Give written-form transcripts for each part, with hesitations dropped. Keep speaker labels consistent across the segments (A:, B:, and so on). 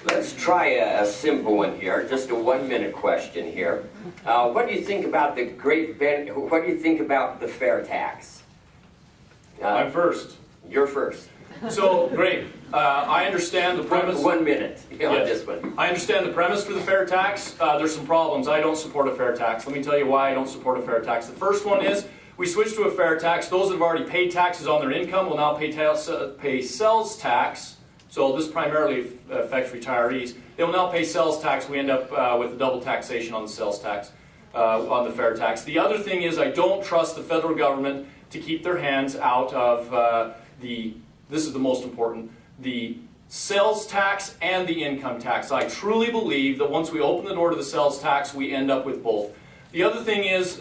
A: Let's try a simple one here, just a 1-minute question here. What do you think about the what do you think about the fair tax?
B: I'm first.
A: You're first.
B: So, great. I understand the premise.
A: 1 minute on
B: Yes.
A: this one.
B: I understand the premise for the fair tax. There's some problems. I don't support a fair tax. Let me tell you why I don't support a fair tax. The first one is, we switch to a fair tax. Those that have already paid taxes on their income will now pay sales tax. So this primarily affects retirees. They will now pay sales tax. We end up with a double taxation on the sales tax, on the fair tax. The other thing is, I don't trust the federal government to keep their hands out of this is the most important, the sales tax and the income tax. I truly believe that once we open the door to the sales tax, we end up with both. The other thing is,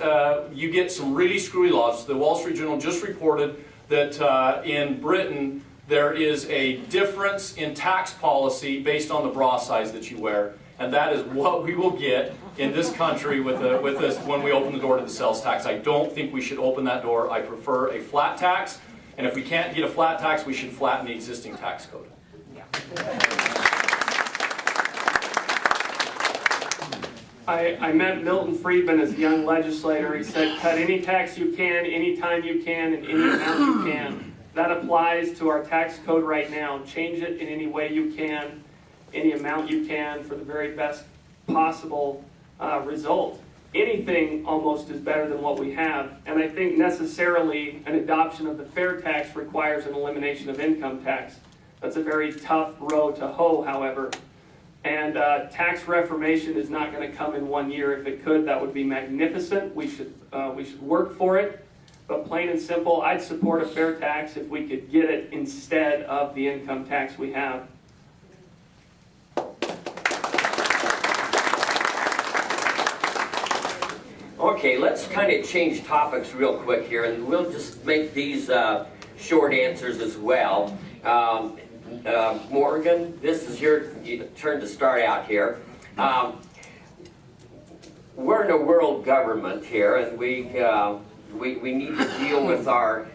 B: you get some really screwy laws. The Wall Street Journal just reported that in Britain, there is a difference in tax policy based on the bra size that you wear. And that is what we will get in this country with this when we open the door to the sales tax. I don't think we should open that door. I prefer a flat tax. And if we can't get a flat tax, we should flatten the existing tax code.
C: I met Milton Friedman as a young legislator. He said, cut any tax you can, anytime you can, and any amount you can. That applies to our tax code right now. Change it in any way you can, any amount you can, for the very best possible result. Anything almost is better than what we have, and I think necessarily an adoption of the fair tax requires an elimination of income tax. That's a very tough row to hoe, however. And tax reformation is not going to come in 1 year. If it could, that would be magnificent. We should work for it. But plain and simple, I'd support a fair tax if we could get it instead of the income tax we have.
A: Okay, let's kind of change topics real quick here, and we'll just make these short answers as well. Morgan, this is your turn to start out here. We're in a world government here, and we need to deal with the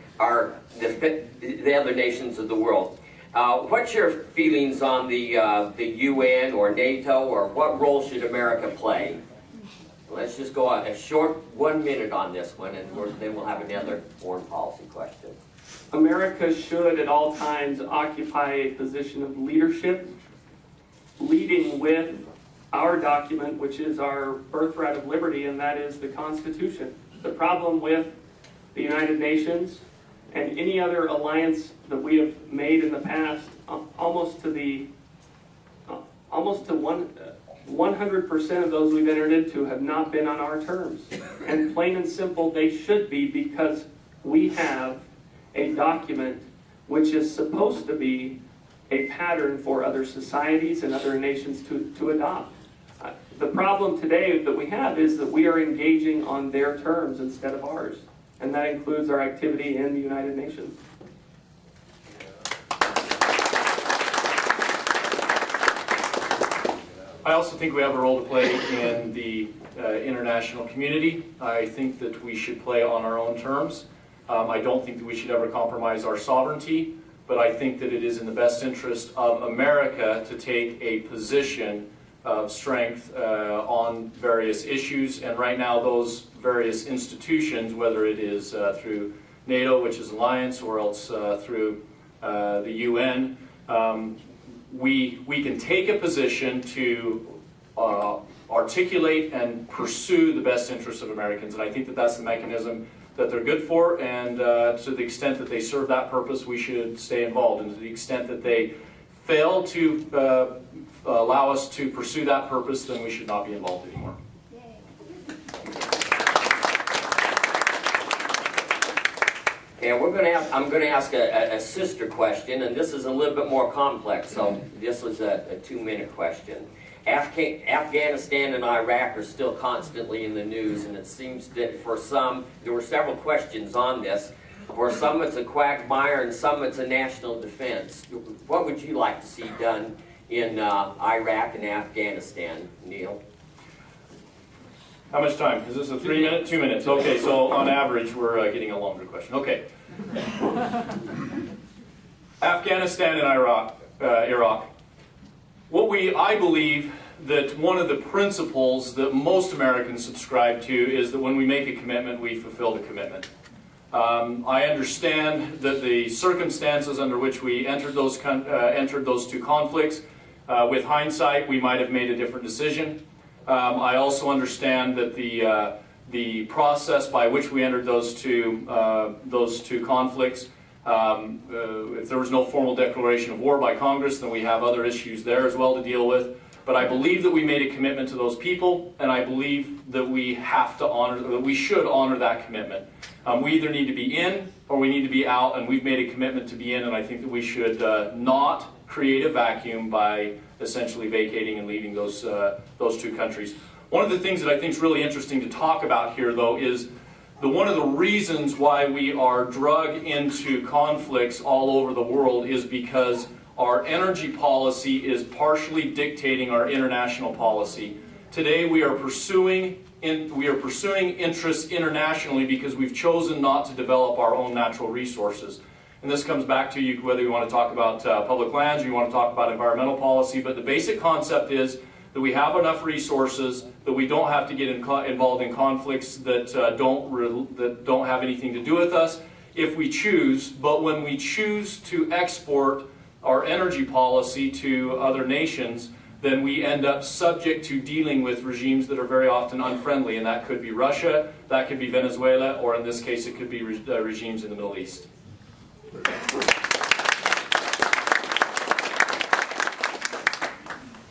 A: other nations of the world. What's your feelings on the UN or NATO, or what role should America play? Let's just go on a short 1 minute on this one, and then we'll have another foreign policy question.
C: America should at all times occupy a position of leadership, leading with our document, which is our birthright of liberty, and that is the Constitution. The problem with the United Nations and any other alliance that we have made in the past, almost to 100% of those we've entered into have not been on our terms. And plain and simple, they should be, because we have a document which is supposed to be a pattern for other societies and other nations to adopt. The problem today that we have is that we are engaging on their terms instead of ours. And that includes our activity in the United Nations.
B: I also think we have a role to play in the international community. I think that we should play on our own terms. I don't think that we should ever compromise our sovereignty, but I think that it is in the best interest of America to take a position of strength on various issues. And right now, those various institutions, whether it is through NATO, which is an alliance, or else through the UN, we can take a position to articulate and pursue the best interests of Americans. And I think that that's the mechanism that they're good for, and to the extent that they serve that purpose, we should stay involved. And to the extent that they fail to allow us to pursue that purpose, then we should not be involved anymore.
A: And I'm going to ask a sister question, and this is a little bit more complex, so this was a 2-minute question. Afghanistan and Iraq are still constantly in the news, and it seems that for some, there were several questions on this. For some it's a quagmire, and some it's a national defense. What would you like to see done in Iraq and Afghanistan, Neil?
B: How much time? Is this a 3 minute? 2 minutes. Okay, so on average, we're getting a longer question. Okay. Afghanistan and Iraq. I believe that one of the principles that most Americans subscribe to is that when we make a commitment, we fulfill the commitment. I understand that the circumstances under which we entered those two conflicts, with hindsight, we might have made a different decision. I also understand that the process by which we entered those two conflicts, if there was no formal declaration of war by Congress, then we have other issues there as well to deal with. But I believe that we made a commitment to those people, and I believe that we have to honor, that we should honor that commitment. We either need to be in or we need to be out, and we've made a commitment to be in, and I think that we should not create a vacuum by essentially vacating and leaving those two countries. One of the things that I think is really interesting to talk about here, though, is one of the reasons why we are drug into conflicts all over the world is because our energy policy is partially dictating our international policy. Today we are pursuing interests internationally because we've chosen not to develop our own natural resources. And this comes back to you whether you want to talk about public lands or you want to talk about environmental policy, but the basic concept is that we have enough resources that we don't have to get involved in conflicts that don't have anything to do with us if we choose. But when we choose to export our energy policy to other nations, then we end up subject to dealing with regimes that are very often unfriendly, and that could be Russia, that could be Venezuela, or in this case it could be regimes in the Middle East.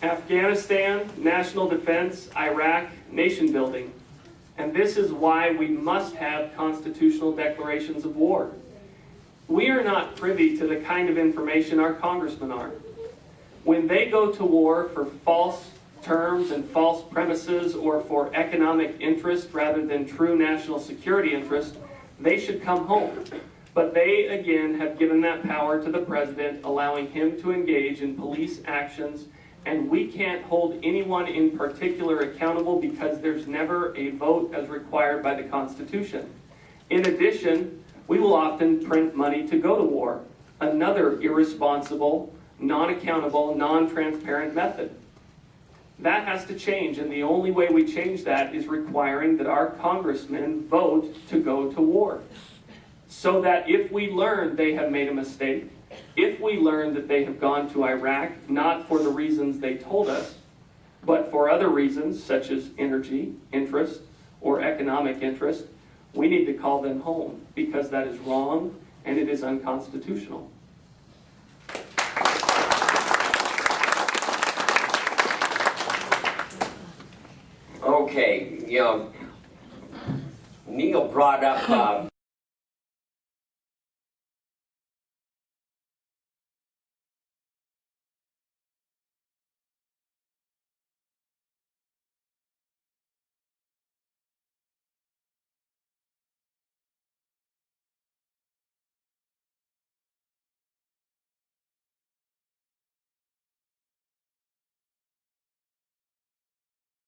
C: Afghanistan, national defense, Iraq, nation building. And this is why we must have constitutional declarations of war. We are not privy to the kind of information our congressmen are. When they go to war for false terms and false premises or for economic interest rather than true national security interest, they should come home. But they, again, have given that power to the president, allowing him to engage in police actions, and we can't hold anyone in particular accountable because there's never a vote as required by the Constitution. In addition, we will often print money to go to war, another irresponsible, non-accountable, non-transparent method. That has to change, and the only way we change that is requiring that our congressmen vote to go to war. So that if we learn they have made a mistake, if we learn that they have gone to Iraq, not for the reasons they told us, but for other reasons such as energy interest or economic interest, we need to call them home because that is wrong and it is unconstitutional.
A: Okay, Neil brought up